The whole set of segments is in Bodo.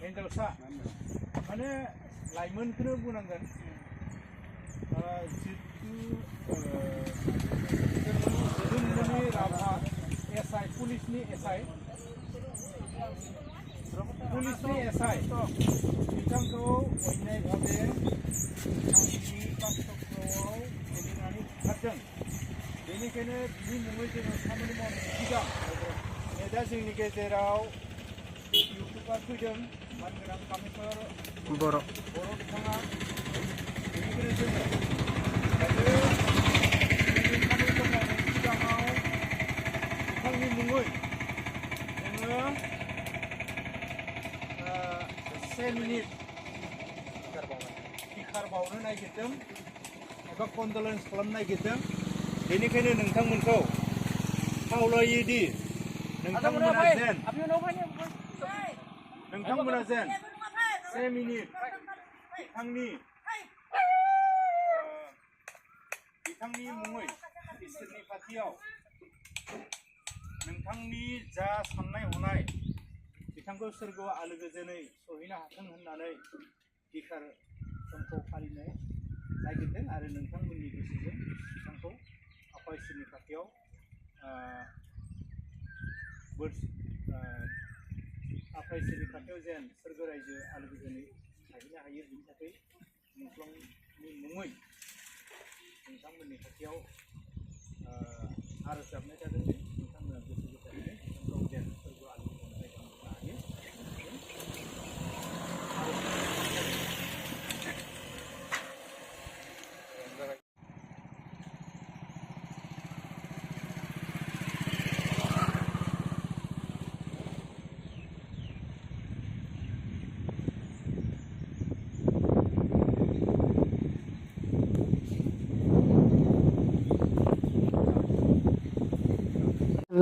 हिनजावसा माने लाइमोनखौनो बुंनांगोन जितु जोंनि राभा एसआइ पुलिसनि एसआइ बिथांखौ अननाय भाबे बिथांनि पाकचक्रआव गेलेनानै बुथारदों। बेनिखायनो बिनि मुङै जोङो खामानि मावनायनि सिगां दा जोंनि गेजेराव इउटुबार फैदों मानगोनां कामेस्वर बर' बिथाङा। बेनिखायनो जोङो खामानि मावनायनि सिगाङाव बिथांनि मुङै जोङो 1 मिनिट टिकार बावनो नागिरदों एबा कन्डलेन्स खालामनो नागिरदों। बेनिखायनो नोंथांमोनखौ खावलायोदि नोंथांमोना जेन 1 मिनिट बिथांनि मुङै इसोरनि खाथियाव नोंथांनि जा साननाय हनाय बिथांखौ सोरगोआव आलो गोजोनै सहैनो हाथों होननानै टिकार समखौ फालिनो नागिरदों आरो नोंथांमोननि गोसोजों बिथांखौ आफा इसोरनि खाथियाव आफा इसोरनि खाथियाव जेन सोरगो रायजो आलो गोजोनै थाहैनो हायो बिनि थाखाय मुंख्लंनि मुङै नोंथांमोननि खाथियाव आरज गाबनाय जादों जे नोंथांमोना गोसो गोथारै बिथांखौ जेन सोरगोआव आलो गोजोनै जायगा मोननो हायो।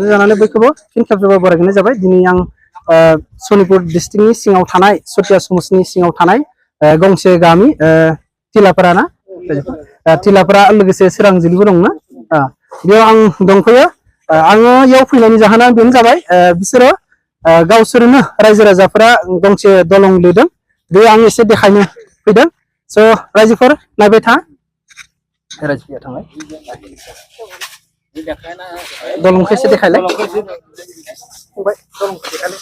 जानानै बयखौबो फिन खेबसेबाव बरायनाय जाबाय। दिनै आं सनितपुर डिस्ट्रिक्टनि सिङाव थानाय सतिया समाजनि सिङाव थानाय गंसे गामि तिलापारा ना तिलापारा लोगोसे सोरांजुलिबो दंना बेयाव आं दंफैयो। आङो इयाव फैनायनि जाहोना बेनो जाबाय बिसोरो गावसोरनो रायजो राजाफोरा गंसे दलं लुदों। बे आं एसे देखायनो फैदों। स' रायजोफोर नायबाय था रायजोफोरा थांबाय दलंखौ एसे देखायलाय फंबाय दलंखौ देखायलाय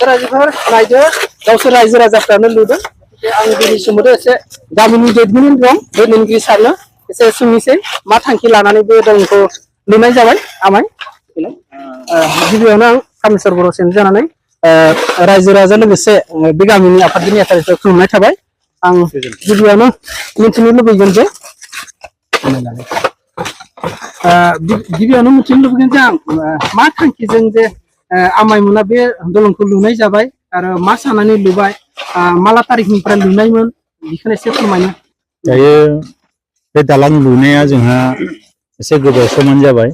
रायजोफोर नायदो गावसोर रायजो राजाफ्रानो लुदों। आं बेनि सोमोन्दै एसे गामिनि दैदेनगिरि दं बे दैदेनगिरि सारनो एसे सोंनोसै मा थांखि लानानै बे दलंखौ लुनाय जाबाय। आमाय गिबियावनो आं कामेस्वर बर' सेन जानानै रायजो राजा लोगोसे बे गामिनि आफादगिरि नेताफोरखौ खुलुमनाय थाबाय। आं गिबियावनो मिथिनो लुबैगोन जे आं मा थांखिजों जे आमायमोना बे दलंखौ लुनाय जाबाय आरो मा साननानै लुबाय माला तारिखनिफ्राय लुनायमोन बेखौनो एसे फोरमायनो। दायो बे दालां लुनाया जोंहा एसे गोबाव समान जाबाय।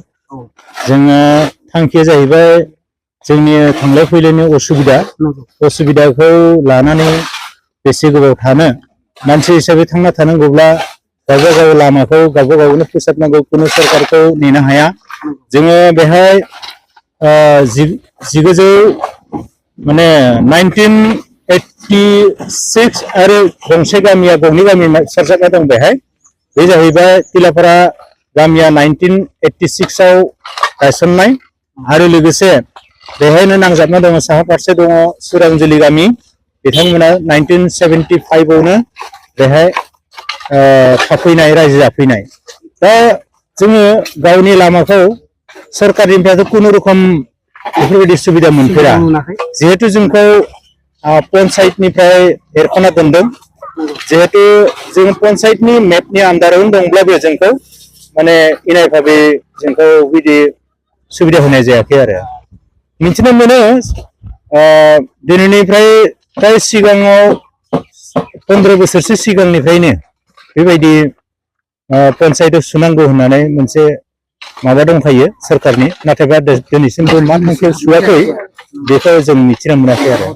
जोङो थांखिया जाहैबाय जोंनि थांलाय फैलायनि असुबिदाखौ लानानै बेसे गोबाव थानो मानसि हिसाबै थांना थानांगौब्ला गावबा गाव लामाखौ गावबा गावनो फोसाबनांगौ कुनु सरकारखौ नेनो हाया। जोङो बेहाय 1986 आरो गंसे गामिया गंनै गामि सरजाबना दं बेहाय बे जाहैबाय तिलापारा गामिया 1986 आव गायसननाय आरो लोगोसे बेहायनो नांजाबना दङ साहा फारसे दङ सोरांजुलि गामि बिथांमोना 1975 आवनो बेहाय थाफैनाय रायजो जाफैनाय। दा जोङो गावनि लामाखौ सरकारनिफ्राय कुनु रखम बेफोरबायदि सुबिदा मोनफेरा जिहेतु जोंखौ पन्चायतनिफ्राय एरखना दोनदों। जिहेतु जों पन्चायतनि मेपनि आन्दारावनो दंब्लाबो जोंखौ माने इनाय भाबे जोंखौ बिदि सुबिदा होनाय जायाखै आरो मिथिनो मोनो। दिनैनिफ्राय फ्राय सिगाङाव 15 बोसोरसो सिगांनिफ्रायनो बेबायदि पन्चायतआव सुनांगौ होननानै मोनसे माबा दंखायो सरकारनि, नाथायबा दिनैसिमबो मा थांखियाव सुवाखै बेखौ जों मिथिनो मोनाखै आरो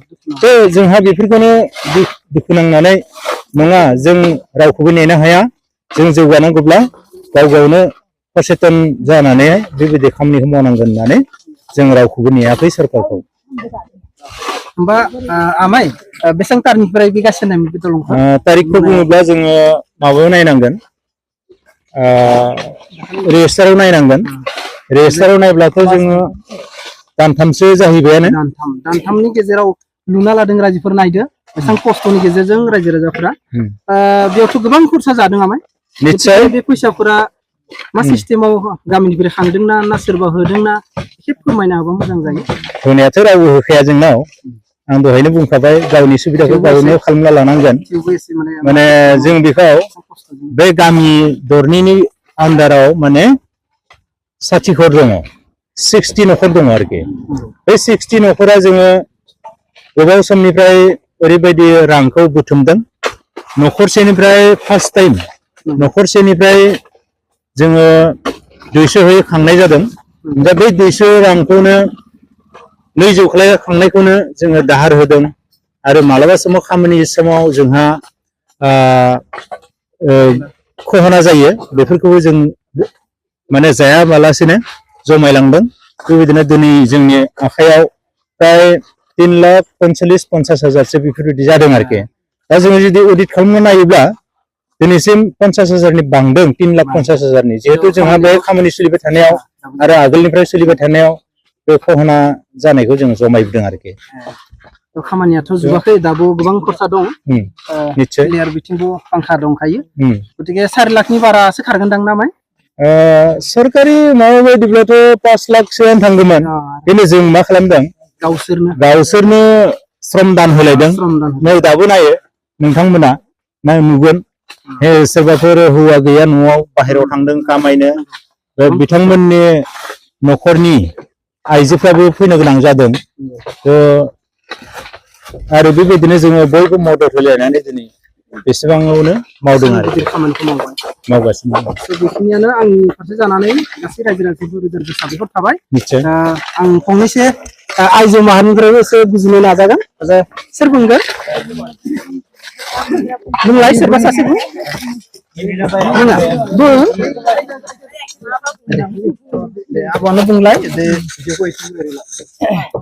जोंहा बेफोरखौनो दुखु नांनानै नङा जों रावखौबो नेनो हाया। जों जौगानांगौब्ला गाव गावनो सचेतन जानानै बेबायदि खामानिखौ मावनांगोन होननानै जों रावखौबो नेयाखै सरकारखौ। होमबा आमाय बेसेबां तारिखनिफ्राय फैगासिनो बे दलंखौ? तारिखखौ बुङोब्ला जोङो माबायाव नायनांगोन, रेजिस्टाराव नायनांगोन। रेजिस्टाराव नायब्लाथ' जोङो दानथामसो जाहैबायानो। दानथामनि गेजेराव लुना लादों रायजोफोर नायदो बेसेबां खस्थ'नि गेजेरजों रायजो राजाफोरा। बेयावथ' गोबां खरसा जादों आमाय। निश्चय बे फैसाफोरा मा सिस्टेमाव गामिनिफ्राय खांदोंना ना सोरबा होदोंना एसे फोरमायना होबा मोजां जायो। होनायाथ' रावबो होखाया जोंनाव। आं दहायनो बुंखाबाय गावनि सुबिदाखौ गावनो खालामना लानांगोन। माने जों बेखौ बे गामि दरनैनि आन्दाराव माने 60 घर दङ, 60 न'खर दङ आरोखि। बे 60 न'खरा जोङो गोबाव समनिफ्राय ओरैबायदि रांखौ बुथुमदों। न'खरसेनिफ्राय फार्स्ट टाइम न'खरसेनिफ्राय जोङो 200 खांनाय जादों। दा बे 200 रांखौनो 200 खांनायखौनो जोङो दाहार होदों आरो मालाबा समाव खामानि समाव जोंहा खहना जायो, बेफोरखौबो जों माने जायाबालासिनो जमायलांदों। बेबायदिनो दिनै जोंनि आखायाव प्राय 3,45,50,000 बेफोरबायदि जादों आरोखि। दा जोङो जुदि अडिट खालामना नायोब्ला दिनैसिम 50,000नि बांदों 3,50,000नि। जिहेतु जोंहा बे खामानि सोलिबाय थानायाव आरो आगोलनिफ्राय सोलिबाय थानायाव बे खहना जानायखौ जों जमायबोदों आरोखि। खामानियाथ' जोबाखै, दाबो गोबां खरसा दं। निश्चय क्लियार बिथिंबो फांखा दंखायो। गतिके 4 लाखनि बारासो खारगोनदां ना माय? सरकारि माबा बायदिब्लाथ' 5 लाखसोआनो थांगौमोन। बेनो जों मा खालामदों, गावसोरनो श्रम दान होलायदों। नै दाबो नायो नोंथांमोना नुगोन, सोरबाफोर हौवा गैया न'आव बाहेरायाव थांदों खामायनो, बिथांमोननि न'खरनि आइजोफ्राबो फैनो गोनां जादों। आरो बेबायदिनो जोङो बयबो मदद होलायनानै दिनै बेसेबाङावनो मावदों आरो खामानिखौ मावगासिनो दं। बेखिनियानो आंनि फारसे जानानै गासै रायजो राजाफोरखौ रोजा रोजा साबायखर थाबाय। निश्चय आं फंनैसो आइजो माहारिनिफ्रायबो एसे बुजिनो नाजागोन। सोर बुंगोन? बुंलाय सोरबा सासे बुं। आब'आनो बुंलाय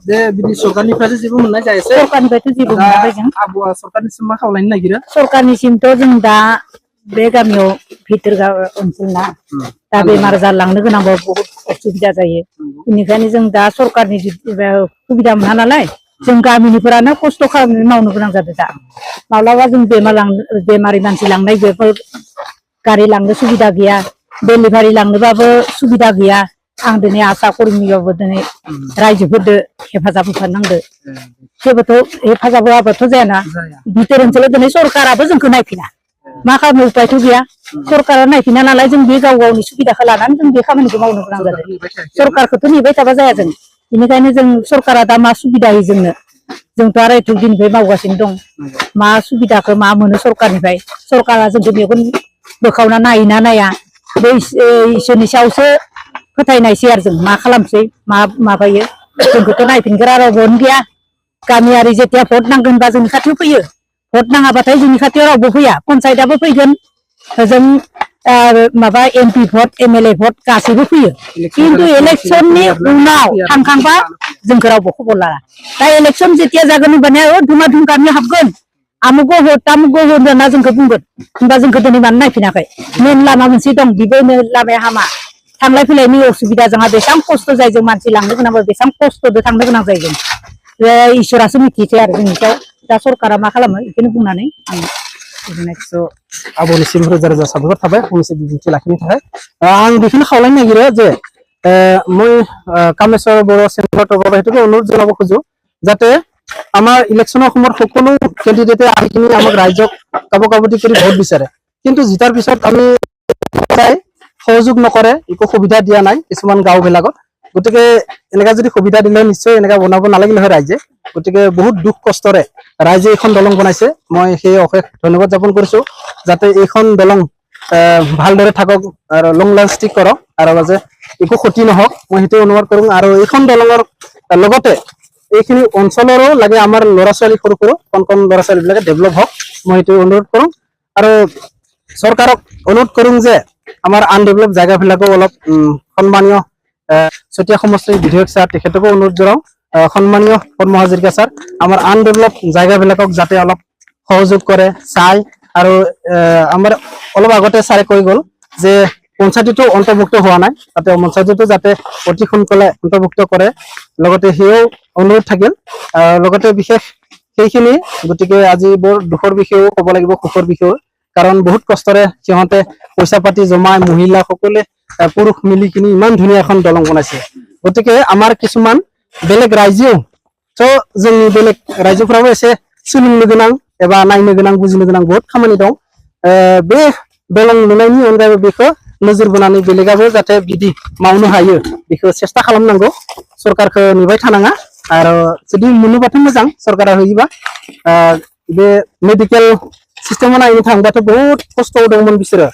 दे बिदि सरकारनिफ्रायथ' जेबो मोननाय जायासै। सरकारनिफ्रायथ' जेबो मोनाखै जों। आब'आ सरकारनिसिम मा खावलायनो नागिरो? सरकारनिसिमथ' जों दा बे गामियाव भिथोर ओनसोल ना, दा बेमार जालांनो गोनांबा बहुत असुबिदा जायो। बेनिखायनो जों दा सरकारनि सुबिदा मोना नालाय जों गामिनिफोरानो खस्थ' खालामनानै मावनो गोनां जादों। दा माब्लाबा जों बेमारि मानसि लांनाय बेफोर गारि लांनो सुबिदा गैया, डेलिभारि लांनोबाबो सुबिदा गैया। आं दिनै आसा कर्मियावबो दिनै रायजोफोरजों हेफाजाब होफानांदो। जेबोथ' हेफाजाब होआबाथ' जायाना। भिथोर ओनसोलाव दिनै सरकाराबो जोंखौ नायफिना, मा खालामनो उपायथ' गैया। सरकारा नायफिना नालाय जों बे गाव गावनि सुबिदाखौ लानानै जों बे खामानिखौ मावनो गोनां जादों। सरकारखौथ' नेबाय थाबा जाया जों। बेनिखायनो जों सरकारा दा मा सुबिदा होयो जोंनो, जोंथ' आरो एथ' दिननिफ्राय मावगासिनो दं। मा सुबिदाखौ मा मोनो सरकारनिफ्राय, सरकारा जोंखौ मेगन बोखावना नायोना नाया, बे इसोरनि सायावसो फोथायनायसै आरो जों मा खालामसै मा माबायो। जोंखौथ' नायफिनग्रा रावबोआनो गैया। गामियारि जेथिया भट नांगोन बा जोंनि खाथियाव फैयो, भट नाङाबाथाय जोंनि खाथियाव रावबो फैया। पन्सायतआबो फैगोन, जों माबा MP भट MLA भट गासैबो फैयो, खिन्थु इलेक्सननि उनाव थांखांबा जोंखौ रावबो खबर लाया। दा इलेक्सन जेथिया जागोन होनबानिया धुमा धुम गामियाव हाबगोन, आमुक भट तामुक भट होनना जोंखौ बुंगोन। होनबा जोंखौ दिनै मानो नायफिनाखै? मेन लामा मोनसे दं, बेबो लामाया हामा। थांलाय फैलायनि असुबिदा, जोंहा बेसेबां खस्थ' जायो। जों मानसि लांनो गोनांबा बेसेबां खस्थ'जों थांनो गोनां जायो जों। इसोरासो मिथिसै आरो जोंनि सायाव दा सरकारा मा खालामो बेखौनो बुंनानै आं आब'निसिम रोजा रोजा साबायखर थाबाय फंनैसो बिबुंथि लाखिनो थाखाय। आं बेखौनो खावलायनो नागिरो जे মই কামেশ্বৰ বড়ো চেণ্টাৰৰ পৰা সেইটোকে অনুৰোধ জনাব খোজো যাতে আমাৰ ইলেকশ্যনৰ সময়ত সকলো কেণ্ডিডেটে আহি কিনি আমাক ৰাইজক কাবকাবতি কৰি ভোট বিচাৰে, কিন্তু জিতাৰ পিছত আমি সহযোগ নকৰে, একো সুবিধা দিয়া নাই কিছুমান গাঁওবিলাকত। গতিকে এনেকা যদি সুবিধা দিলে নিশ্চয় এনেকা বনাব নালাগিলে হয় ৰাইজে। গতিকে বহুত দুখ কষ্টৰে ৰাইজে এইখন দলং বনাইছে, মই সেই অশেষ ধন্যবাদ জ্ঞাপন কৰিছো। যাতে এইখন দলং ভালদৰে থাকক আৰু লং লাষ্টিং কৰক আৰু যে একো ক্ষতি নহওক, মই সেইটো অনুৰোধ কৰোঁ। আৰু এইখন দলঙৰ লগতে এইখিনি অঞ্চলৰো লাগে আমাৰ ল'ৰা ছোৱালী সৰু সৰু কণ কণ ল'ৰা ছোৱালীবিলাকে ডেভেলপ হওক, মই সেইটো অনুৰোধ কৰোঁ। আৰু চৰকাৰক অনুৰোধ কৰিম যে আমাৰ আনডেভেলপ জায়গাবিলাকো অলপ সন্মানীয় চতিয়া সমষ্টিৰ বিধায়ক ছাৰ তেখেতকো অনুৰোধ জনাওঁ সন্মানীয় পদ্ম হাজৰিকা ছাৰ আমাৰ আনডেভেলপ জায়গাবিলাকক যাতে অলপ সহযোগ কৰে চাই আৰু আমাৰ অলপ আগতে ছাৰে কৈ গ'ল যে পঞ্চায়তটো অন্তৰ্ভুক্ত হোৱা নাই তাতে পঞ্চায়তটো যাতে অতি সোনকালে অন্তৰ্ভুক্ত কৰে লগতে সেয়াও অনুৰোধ থাকিল লগতে বিশেষ সেইখিনি গতিকে আজি বৰ দুখৰ বিষয়েও ক'ব লাগিব সুখৰ বিষয়েও কাৰণ বহুত কষ্টৰে সিহঁতে পইচা পাতি জমাই মহিলা সকলে পুৰুষ মিলি কিনি ইমান ধুনীয়া এখন দলং বনাইছে গতিকে আমাৰ কিছুমান বেলেগ ৰাজ্যও जोंनि बेलेग रायजोफोराबो एसे सोलोंनो गोनां एबा नायनो गोनां बुजिनो गोनां बहुत खामानि दं बे दलं लुनायनि अनगायैबो बेखौ नोजोर बोनानै बेलेगाबो जाहाथे बिदि मावनो हायो बेखौ सेस्था खालामनांगौ सरकारखौ नेबाय थानाङा आरो जुदि मोनोबाथ' मोजां सरकारा होयोबा बे मेडिकेल सिस्टेमाव नायनो थाङोबाथ' बहुत खस्थ' दंमोन बिसोरो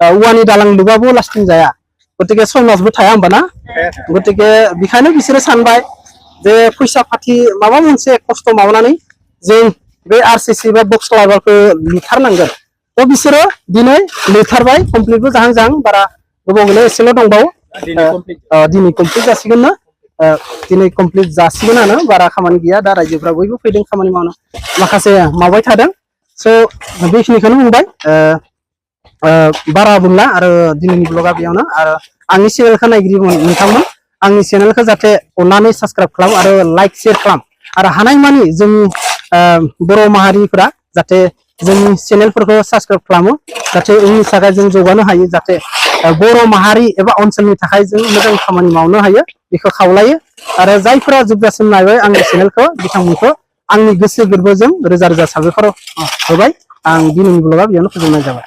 औवानि दालां लुबाबो लास्टिं जाया गतिके 6 मासबो थाया होमबा ना गतिके बेखायनो बिसोरो सानबाय जे फैसा फाथि माबा मोनसे खस्थ' मावनानै जों बे आरसीसी बा बक्स क्लाबारखौ लिरथारनांगोन थ' बिसोरो दिनै लिरथारबाय कमप्लिटबो जाहां जाहां बारा गोबाव गैला एसेल' दंबावो दिनै कमप्लिट जासिगोन ना दिनै कमप्लिट जासिगोनानो बारा खामानि गैया दा रायजोफ्रा बयबो फैदों खामानि मावनो माखासे मावबाय थादों स' बेखिनिखौनो बुंबाय बारा बुंला आरो दिनैनि ब्लगा बेयावनो आरो आंनि चेनेलखौ नायगिरि नोंथांमोन आंनि चेनेलखौ जाहाथे अननानै साबस्क्राइब खालाम आरो लाइक शेयार खालाम आरो हानायमानि जोंनि बर' माहारिफोरा जाहाथे जोंनि चेनेलफोरखौ साबस्क्राइब खालामो जाहाथे उननि थाखाय जों जौगानो हायो जाहाथे बर' माहारि एबा ओनसोलनि थाखाय जों मोजां खामानि मावनो हायो बेखौ खावलायो आरो जायफोरा जोबजासिम नायबाय आंनि चेनेलखौ बिथांमोनखौ आंनि गोसो गोरबोजों रोजा रोजा साबायखर होबाय आं दिनैनि ब्लगा बेयावनो फोजोबनाय जाबाय